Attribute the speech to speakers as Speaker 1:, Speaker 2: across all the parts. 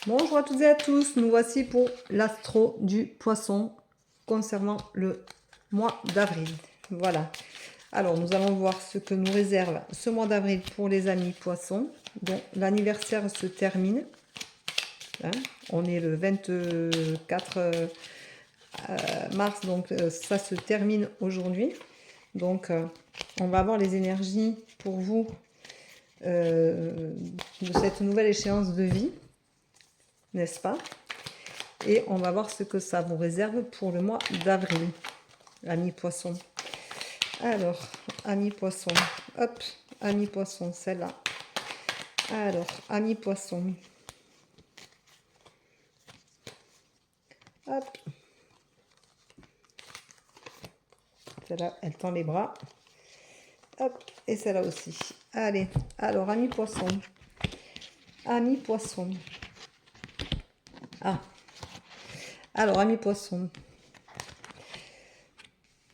Speaker 1: Bonjour à toutes et à tous, nous voici pour l'astro du poisson concernant le mois d'avril. Voilà, alors nous allons voir ce que nous réserve ce mois d'avril pour les amis poissons, dont l'anniversaire se termine. Hein, on est le 24 mars, donc ça se termine aujourd'hui. Donc on va voir les énergies pour vous de cette nouvelle échéance de vie, n'est-ce pas? Et on va voir ce que ça vous réserve pour le mois d'avril, amis poissons. Alors, amis poissons, hop, amis poissons, celle-là. Alors, amis poissons. Hop. Celle-là, elle tend les bras. Hop, et celle-là aussi. Allez, alors, amis poissons. Amis poissons. Ah. Alors, amis poissons.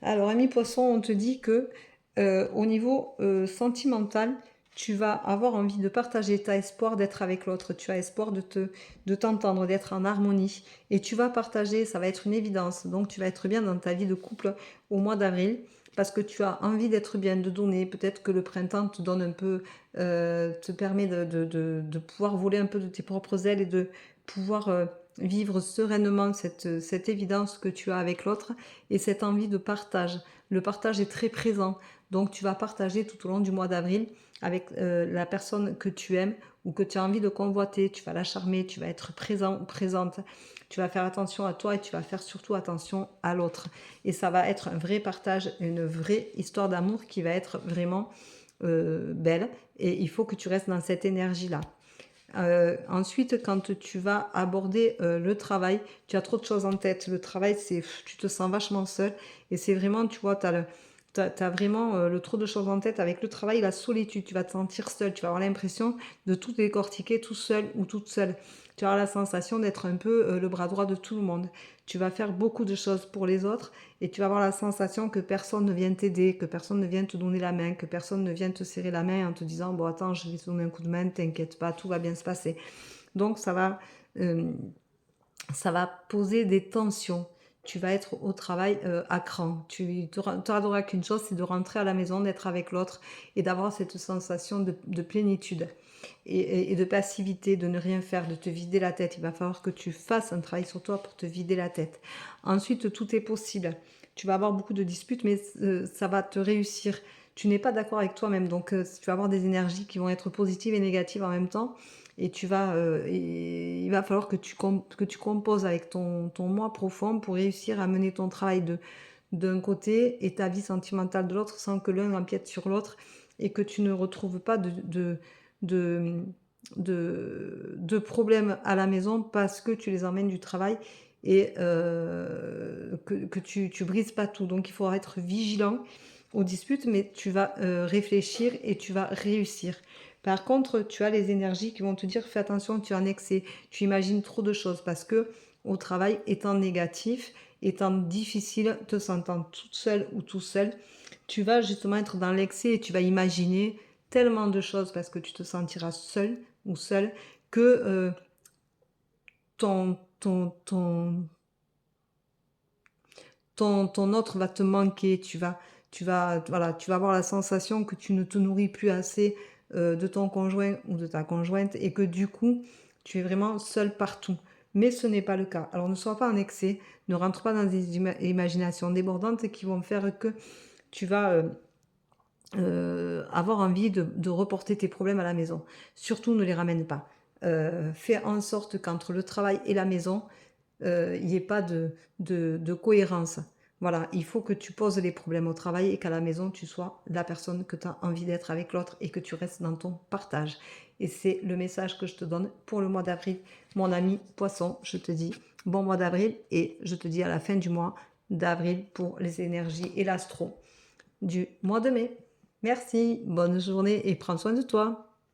Speaker 1: Alors, amis poissons, on te dit que au niveau sentimental, tu vas avoir envie de partager, tu as espoir d'être avec l'autre, tu as espoir de t'entendre, d'être en harmonie. Et tu vas partager, ça va être une évidence. Donc, tu vas être bien dans ta vie de couple au mois d'avril parce que tu as envie d'être bien, de donner. Peut-être que le printemps te donne un peu, te permet de pouvoir voler un peu de tes propres ailes et de pouvoir vivre sereinement cette évidence que tu as avec l'autre et cette envie de partage. Le partage est très présent, donc tu vas partager tout au long du mois d'avril avec la personne que tu aimes ou que tu as envie de convoiter. Tu vas la charmer, tu vas être présent ou présente, tu vas faire attention à toi et tu vas faire surtout attention à l'autre. Et ça va être un vrai partage, une vraie histoire d'amour qui va être vraiment belle, et il faut que tu restes dans cette énergie-là. Ensuite, quand tu vas aborder le travail, tu as trop de choses en tête. Le travail, c'est, tu te sens vachement seul. Et c'est vraiment, tu vois, tu as vraiment le trop de choses en tête. Avec le travail, la solitude, tu vas te sentir seul. Tu vas avoir l'impression de tout décortiquer tout seul ou toute seule. Tu vas avoir la sensation d'être un peu le bras droit de tout le monde. Tu vas faire beaucoup de choses pour les autres et tu vas avoir la sensation que personne ne vient t'aider, que personne ne vient te donner la main, que personne ne vient te serrer la main en te disant « Bon, attends, je vais te donner un coup de main, t'inquiète pas, tout va bien se passer. » Donc, ça va poser des tensions. Tu vas être au travail à cran. Tu n'auras qu'une chose, c'est de rentrer à la maison, d'être avec l'autre et d'avoir cette sensation de plénitude et de passivité, de ne rien faire, de te vider la tête. Il va falloir que tu fasses un travail sur toi pour te vider la tête. Ensuite, tout est possible. Tu vas avoir beaucoup de disputes, mais ça va te réussir. Tu n'es pas d'accord avec toi-même, donc tu vas avoir des énergies qui vont être positives et négatives en même temps. Et il va falloir que tu composes avec ton moi profond pour réussir à mener ton travail d'un côté et ta vie sentimentale de l'autre sans que l'un empiète sur l'autre et que tu ne retrouves pas de problèmes à la maison parce que tu les emmènes du travail et que tu brises pas tout. Donc il faudra être vigilant aux disputes, mais tu vas réfléchir et tu vas réussir. Par contre, tu as les énergies qui vont te dire fais attention, tu es en excès, tu imagines trop de choses parce que au travail, étant négatif, étant difficile, te sentant toute seule ou tout seul, tu vas justement être dans l'excès et tu vas imaginer tellement de choses parce que tu te sentiras seul ou seul que ton autre va te manquer. Voilà, tu vas avoir la sensation que tu ne te nourris plus assez de ton conjoint ou de ta conjointe et que du coup, tu es vraiment seul partout. Mais ce n'est pas le cas. Alors ne sois pas en excès, ne rentre pas dans des imaginations débordantes qui vont faire que tu vas avoir envie de reporter tes problèmes à la maison. Surtout, ne les ramène pas. Fais en sorte qu'entre le travail et la maison, il n'y ait pas de cohérence. Voilà, il faut que tu poses les problèmes au travail et qu'à la maison, tu sois la personne que tu as envie d'être avec l'autre et que tu restes dans ton partage. Et c'est le message que je te donne pour le mois d'avril. Mon ami poisson, je te dis bon mois d'avril et je te dis à la fin du mois d'avril pour les énergies et l'astro du mois de mai. Merci, bonne journée et prends soin de toi.